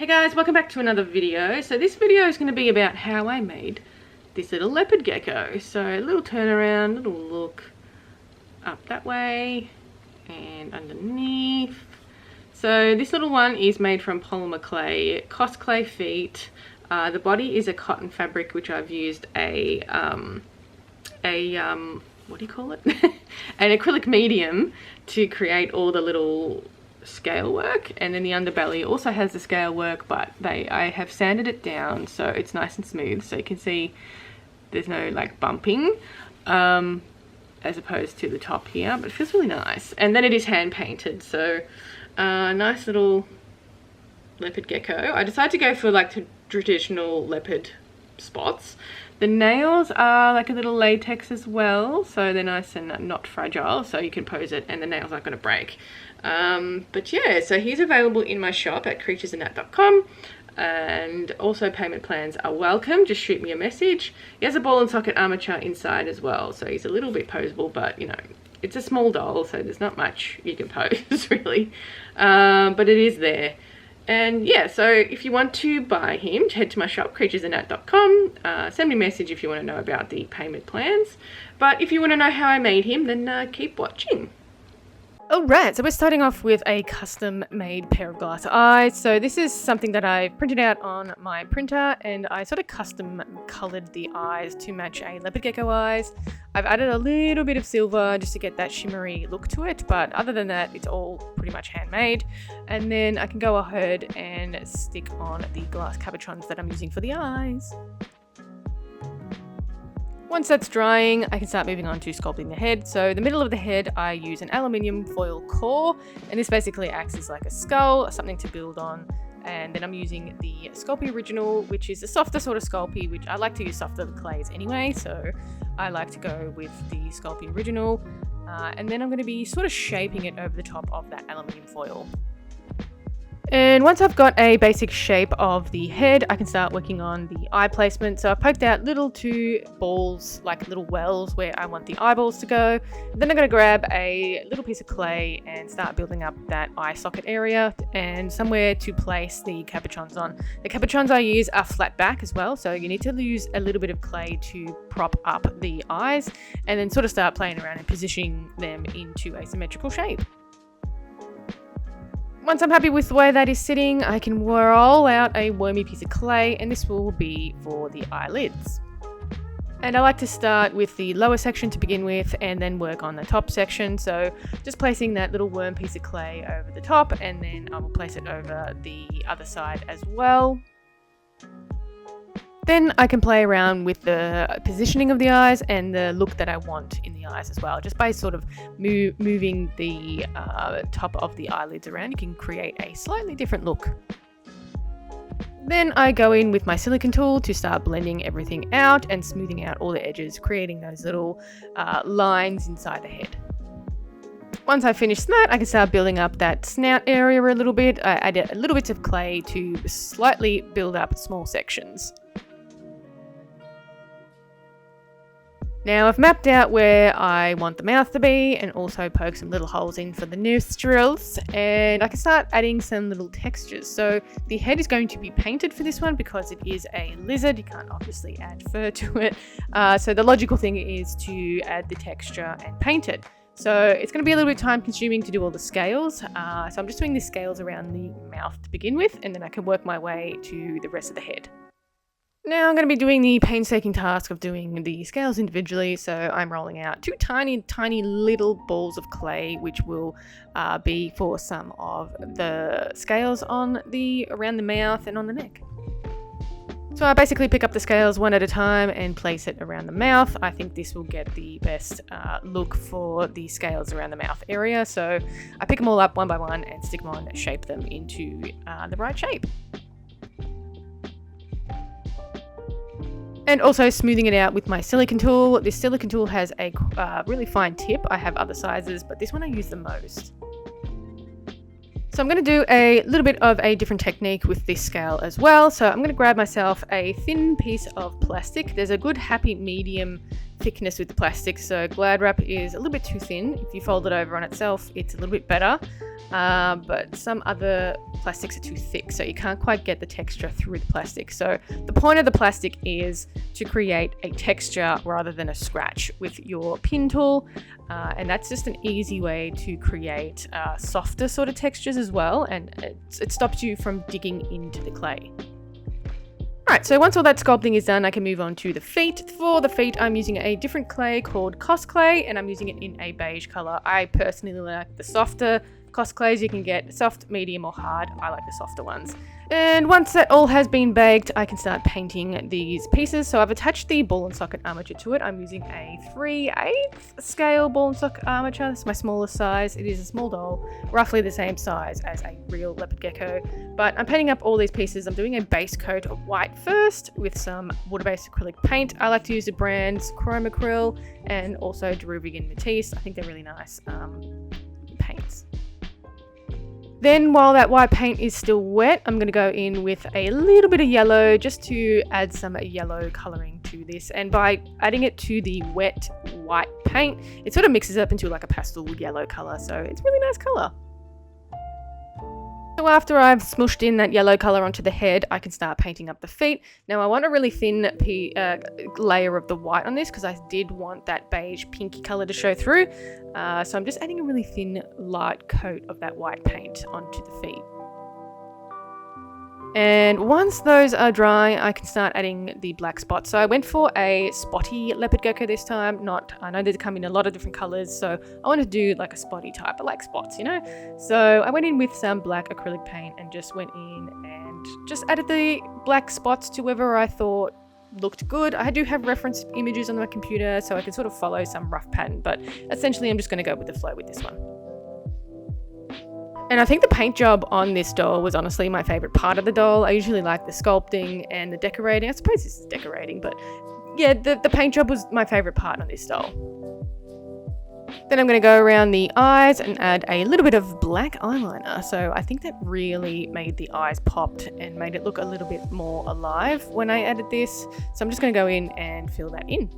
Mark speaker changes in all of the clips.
Speaker 1: Hey guys, welcome back to another video. So this video is going to be about how I made this little leopard gecko. So a little turnaround, little look up that way and underneath. So this little one is made from polymer clay, Cos clay feet. The body is a cotton fabric, which I've used what do you call it? An acrylic medium to create all the little scale work, and then the underbelly also has the scale work, but I have sanded it down so it's nice and smooth, so you can see there's no like bumping as opposed to the top here, but it feels really nice. And then it is hand painted, so nice little leopard gecko. I decided to go for like the traditional leopard spots. The nails are like a little latex as well, so they're nice and not fragile, so you can pose it and the nails aren't going to break. But yeah, so he's available in my shop at creaturesandthat.com, and also payment plans are welcome. Just shoot me a message. He has a ball and socket armature inside as well, so he's a little bit poseable, but you know, it's a small doll, so there's not much you can pose really, but it is there. And yeah, so if you want to buy him, head to my shop, creaturesandthat.com. Send me a message if you want to know about the payment plans. But if you want to know how I made him, then keep watching. Alright, so we're starting off with a custom made pair of glass eyes. So this is something that I printed out on my printer, and I sort of custom colored the eyes to match a leopard gecko eyes. I've added a little bit of silver just to get that shimmery look to it, but other than that, it's all pretty much handmade. And then I can go ahead and stick on the glass cabochons that I'm using for the eyes. Once that's drying, I can start moving on to sculpting the head. So the middle of the head, I use an aluminium foil core, and this basically acts as like a skull, something to build on. And then I'm using the Sculpey Original, which is a softer sort of Sculpey, which I like to use softer clays anyway, so I like to go with the Sculpey Original. And then I'm going to be sort of shaping it over the top of that aluminium foil. And once I've got a basic shape of the head, I can start working on the eye placement. So I've poked out little two balls, like little wells where I want the eyeballs to go. Then I'm going to grab a little piece of clay and start building up that eye socket area and somewhere to place the cabochons on. The cabochons I use are flat back as well, so you need to use a little bit of clay to prop up the eyes and then sort of start playing around and positioning them into a symmetrical shape. Once I'm happy with the way that is sitting, I can roll out a wormy piece of clay, and this will be for the eyelids. And I like to start with the lower section to begin with and then work on the top section. So just placing that little worm piece of clay over the top, and then I will place it over the other side as well. Then I can play around with the positioning of the eyes and the look that I want in the eyes as well. Just by sort of moving the top of the eyelids around, you can create a slightly different look. Then I go in with my silicone tool to start blending everything out and smoothing out all the edges, creating those little lines inside the head. Once I finish that, I can start building up that snout area a little bit. I add a little bits of clay to slightly build up small sections. Now I've mapped out where I want the mouth to be and also poke some little holes in for the nostrils, and I can start adding some little textures. So the head is going to be painted for this one because it is a lizard. You can't obviously add fur to it. So the logical thing is to add the texture and paint it. So it's going to be a little bit time consuming to do all the scales. So I'm just doing the scales around the mouth to begin with, and then I can work my way to the rest of the head. Now I'm going to be doing the painstaking task of doing the scales individually, so I'm rolling out two tiny little balls of clay, which will be for some of the scales around the mouth and on the neck. So I basically pick up the scales one at a time and place it around the mouth. I think this will get the best look for the scales around the mouth area, so I pick them all up one by one and stick them on and shape them into the right shape. And also smoothing it out with my silicone tool. This silicone tool has a really fine tip. I have other sizes, but this one I use the most. So I'm going to do a little bit of a different technique with this scale as well. So I'm going to grab myself a thin piece of plastic. There's a good happy medium thickness with the plastic. So Glad wrap is a little bit too thin. If you fold it over on itself, it's a little bit better. But some other plastics are too thick, so you can't quite get the texture through the plastic. So the point of the plastic is to create a texture rather than a scratch with your pin tool. And that's just an easy way to create softer sort of textures as well. And it stops you from digging into the clay. Alright, so once all that sculpting is done, I can move on to the feet. For the feet, I'm using a different clay called Cos Clay, and I'm using it in a beige color. I personally like the softer Cos Clays. You can get soft, medium, or hard. I like the softer ones. And once that all has been baked, I can start painting these pieces. So I've attached the ball and socket armature to it. I'm using a 3/8 scale ball and socket armature. This is my smallest size. It is a small doll, roughly the same size as a real Leopard Gecko. But I'm painting up all these pieces. I'm doing a base coat of white first with some water-based acrylic paint. I like to use the brands Chrome Acryl and also Deruvigan Matisse. I think they're really nice paints. Then while that white paint is still wet, I'm going to go in with a little bit of yellow just to add some yellow colouring to this. And by adding it to the wet white paint, it sort of mixes up into like a pastel yellow colour. So it's a really nice colour. So after I've smooshed in that yellow colour onto the head, I can start painting up the feet. Now I want a really thin layer of the white on this because I did want that beige pinky colour to show through. So I'm just adding a really thin light coat of that white paint onto the feet. And once those are dry, I can start adding the black spots. So I went for a spotty Leopard Gecko this time. I know they come in a lot of different colours, so I want to do like a spotty type. I like spots, you know? So I went in with some black acrylic paint and just went in and just added the black spots to wherever I thought looked good. I do have reference images on my computer, so I can sort of follow some rough pattern, but essentially I'm just going to go with the flow with this one. And I think the paint job on this doll was honestly my favourite part of the doll. I usually like the sculpting and the decorating. I suppose this is decorating, but yeah, the paint job was my favourite part on this doll. Then I'm going to go around the eyes and add a little bit of black eyeliner. So I think that really made the eyes popped and made it look a little bit more alive when I added this. So I'm just going to go in and fill that in.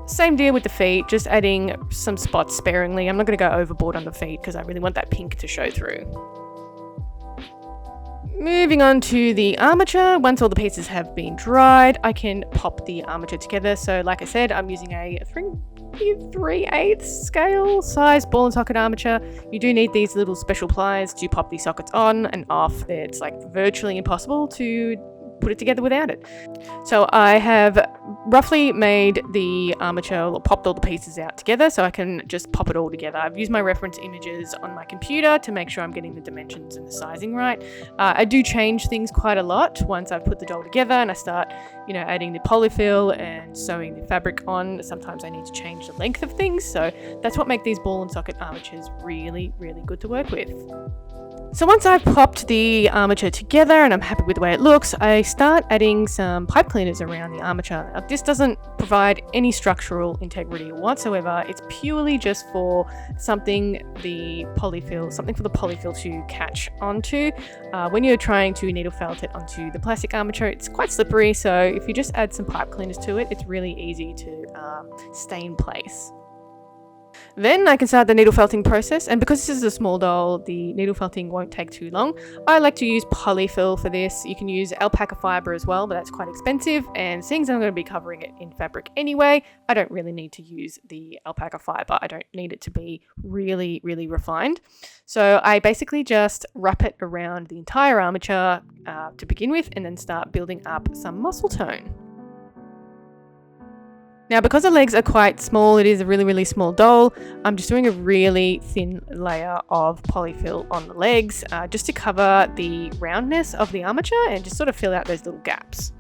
Speaker 1: Same deal with the feet, just adding some spots sparingly. I'm not going to go overboard on the feet because I really want that pink to show through. Moving on to the armature. Once all the pieces have been dried, I can pop the armature together. So like I said, I'm using a 3/8 scale size ball and socket armature. You do need these little special pliers to pop these sockets on and off. It's like virtually impossible to put it together without it. So I have roughly made the armature, or popped all the pieces out together so I can just pop it all together. I've used my reference images on my computer to make sure I'm getting the dimensions and the sizing right. I do change things quite a lot once I've put the doll together and I start, adding the polyfill and sewing the fabric on. Sometimes I need to change the length of things, so that's what makes these ball and socket armatures really, really good to work with. So once I've popped the armature together and I'm happy with the way it looks, I start adding some pipe cleaners around the armature. Now, this doesn't provide any structural integrity whatsoever. It's purely just for something for the polyfill to catch onto. When you're trying to needle felt it onto the plastic armature, it's quite slippery. So if you just add some pipe cleaners to it, it's really easy to stay in place. Then I can start the needle felting process, and because this is a small doll, the needle felting won't take too long. I like to use polyfill for this. You can use alpaca fibre as well, but that's quite expensive, and seeing as I'm going to be covering it in fabric anyway, I don't really need to use the alpaca fibre. I don't need it to be really, really refined. So I basically just wrap it around the entire armature to begin with, and then start building up some muscle tone. Now, because the legs are quite small, it is a really, really small doll, I'm just doing a really thin layer of polyfill on the legs just to cover the roundness of the armature and just sort of fill out those little gaps.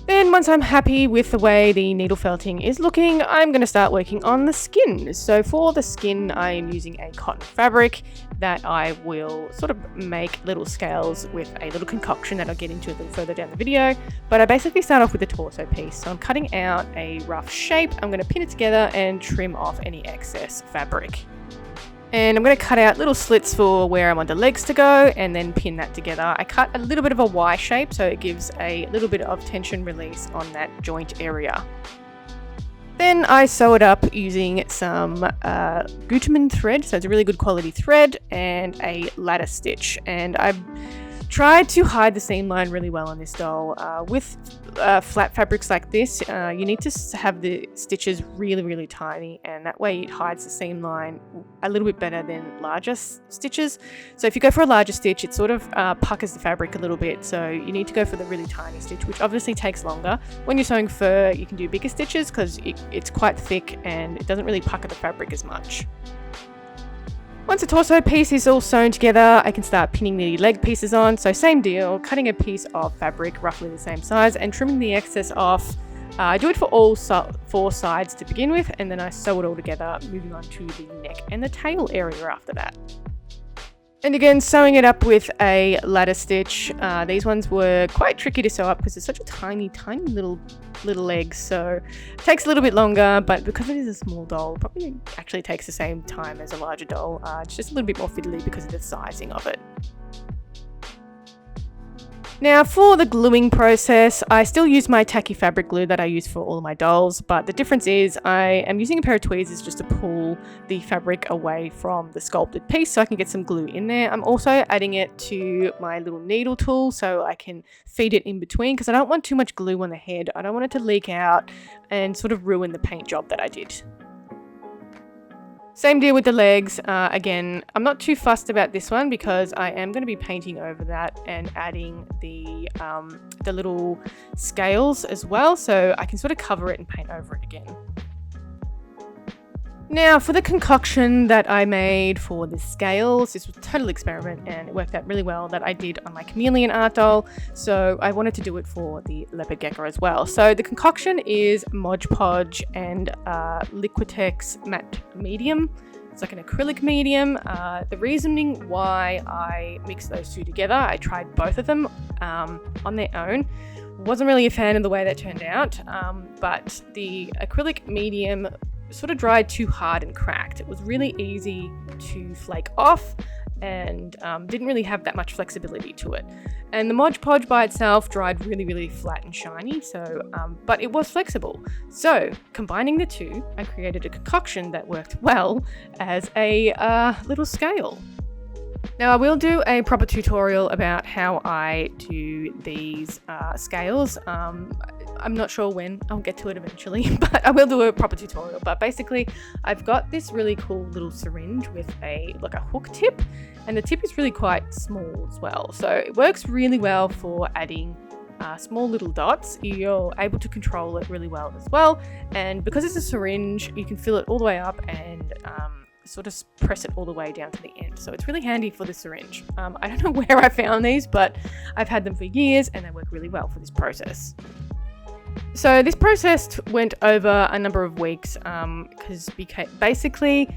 Speaker 1: Then once I'm happy with the way the needle felting is looking, I'm going to start working on the skin. So for the skin, I am using a cotton fabric that I will sort of make little scales with a little concoction that I'll get into a little further down the video. But I basically start off with the torso piece. So I'm cutting out a rough shape. I'm going to pin it together and trim off any excess fabric. And I'm going to cut out little slits for where I want the legs to go and then pin that together. I cut a little bit of a Y shape so it gives a little bit of tension release on that joint area. Then I sew it up using some Gutermann thread, so it's a really good quality thread, and a ladder stitch. And I've tried to hide the seam line really well on this doll. With flat fabrics like this, you need to have the stitches really, really tiny, and that way it hides the seam line a little bit better than larger stitches. So if you go for a larger stitch, it sort of puckers the fabric a little bit, so you need to go for the really tiny stitch, which obviously takes longer. When you're sewing fur, you can do bigger stitches because it's quite thick and it doesn't really pucker the fabric as much. Once the torso piece is all sewn together, I can start pinning the leg pieces on. So same deal, cutting a piece of fabric roughly the same size and trimming the excess off. I do it for all 4 sides to begin with, and then I sew it all together, moving on to the neck and the tail area after that. And again, sewing it up with a ladder stitch. These ones were quite tricky to sew up because it's such a tiny little legs, so it takes a little bit longer, but because it is a small doll, it probably actually takes the same time as a larger doll. It's just a little bit more fiddly because of the sizing of it. Now for the gluing process, I still use my tacky fabric glue that I use for all of my dolls, but the difference is I am using a pair of tweezers just to pull the fabric away from the sculpted piece so I can get some glue in there. I'm also adding it to my little needle tool so I can feed it in between because I don't want too much glue on the head. I don't want it to leak out and sort of ruin the paint job that I did. Same deal with the legs. Again, I'm not too fussed about this one because I am going to be painting over that and adding the little scales as well, so I can sort of cover it and paint over it again. Now for the concoction that I made for the scales, this was a total experiment and it worked out really well, that I did on my chameleon art doll, so I wanted to do it for the leopard gecko as well. So the concoction is Mod Podge and Liquitex matte medium. It's like an acrylic medium. The reasoning why I mixed those two together, I tried both of them on their own. Wasn't really a fan of the way that turned out, but the acrylic medium sort of dried too hard and cracked. It was really easy to flake off and didn't really have that much flexibility to it. And the Mod Podge by itself dried really, really flat and shiny, so but it was flexible. So combining the two, I created a concoction that worked well as a little scale. Now I will do a proper tutorial about how I do these scales. I'm not sure when, I'll get to it eventually, but I will do a proper tutorial. But basically I've got this really cool little syringe with a hook tip, and the tip is really quite small as well. So it works really well for adding small little dots. You're able to control it really well as well. And because it's a syringe, you can fill it all the way up and sort of press it all the way down to the end. So it's really handy for the syringe. I don't know where I found these, but I've had them for years and they work really well for this process. So this process went over a number of weeks because basically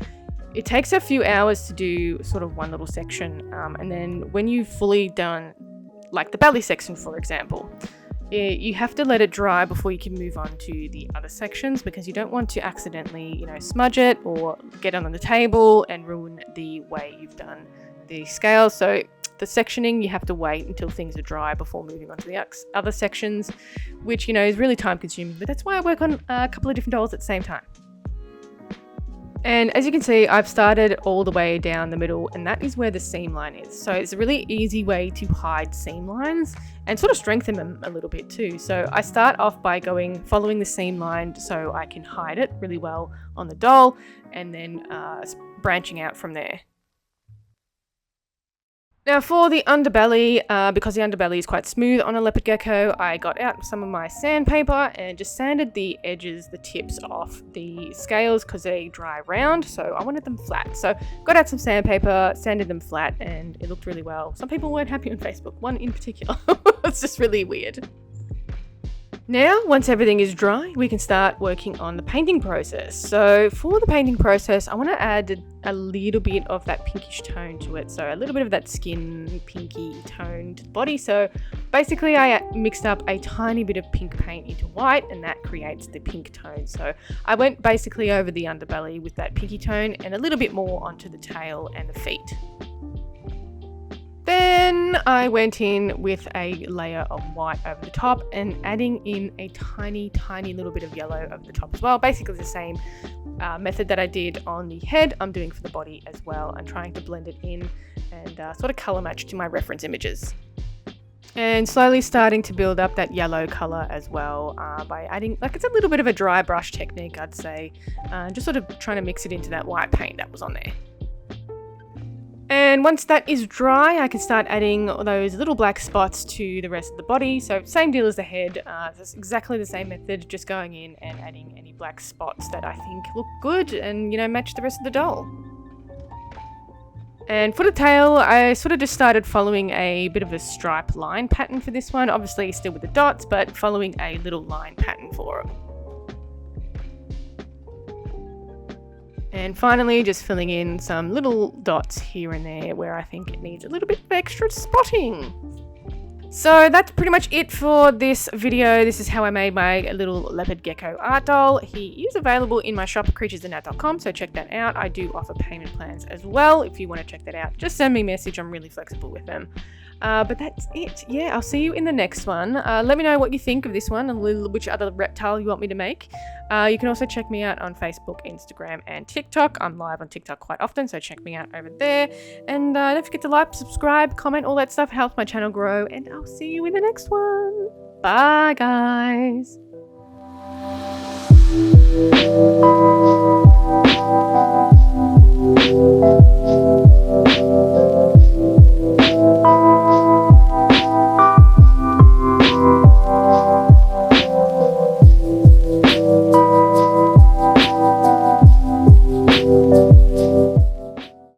Speaker 1: it takes a few hours to do sort of one little section, and then when you've fully done like the belly section, for example, you have to let it dry before you can move on to the other sections, because you don't want to accidentally, smudge it or get it on the table and ruin the way you've done the scales. So the sectioning, you have to wait until things are dry before moving on to the other sections, which, is really time consuming, but that's why I work on a couple of different dolls at the same time. And as you can see, I've started all the way down the middle, and that is where the seam line is. So it's a really easy way to hide seam lines and sort of strengthen them a little bit too. So I start off by following the seam line so I can hide it really well on the doll, and then branching out from there. Now for the underbelly, because the underbelly is quite smooth on a leopard gecko, I got out some of my sandpaper and just sanded the edges, the tips off the scales because they dry round, so I wanted them flat. So got out some sandpaper, sanded them flat, and it looked really well. Some people weren't happy on Facebook, one in particular. It's just really weird. Now, once everything is dry, we can start working on the painting process. So for the painting process, I want to add a little bit of that pinkish tone to it. So a little bit of that skin pinky tone to the body. So basically I mixed up a tiny bit of pink paint into white, and that creates the pink tone. So I went basically over the underbelly with that pinky tone and a little bit more onto the tail and the feet. Then I went in with a layer of white over the top and adding in a tiny little bit of yellow over the top as well. Basically the same method that I did on the head, I'm doing for the body as well, and trying to blend it in and sort of colour match to my reference images. And slowly starting to build up that yellow colour as well by adding, like, it's a little bit of a dry brush technique, I'd say, just sort of trying to mix it into that white paint that was on there. And once that is dry, I can start adding those little black spots to the rest of the body. So same deal as the head, it's exactly the same method, just going in and adding any black spots that I think look good and, you know, match the rest of the doll. And for the tail, I sort of just started following a bit of a stripe line pattern for this one, obviously still with the dots, but following a little line pattern for it. And finally, just filling in some little dots here and there where I think it needs a little bit of extra spotting. So that's pretty much it for this video. This is how I made my little Leopard Gecko art doll. He is available in my shop, creaturesandart.com, so check that out. I do offer payment plans as well. If you want to check that out, just send me a message. I'm really flexible with them. But that's it. Yeah, I'll see you in the next one. Let me know what you think of this one and which other reptile you want me to make. You can also check me out on Facebook, Instagram, and TikTok. I'm live on TikTok quite often, so check me out over there. And don't forget to like, subscribe, comment, all that stuff helps my channel grow. And I'll see you in the next one. Bye, guys.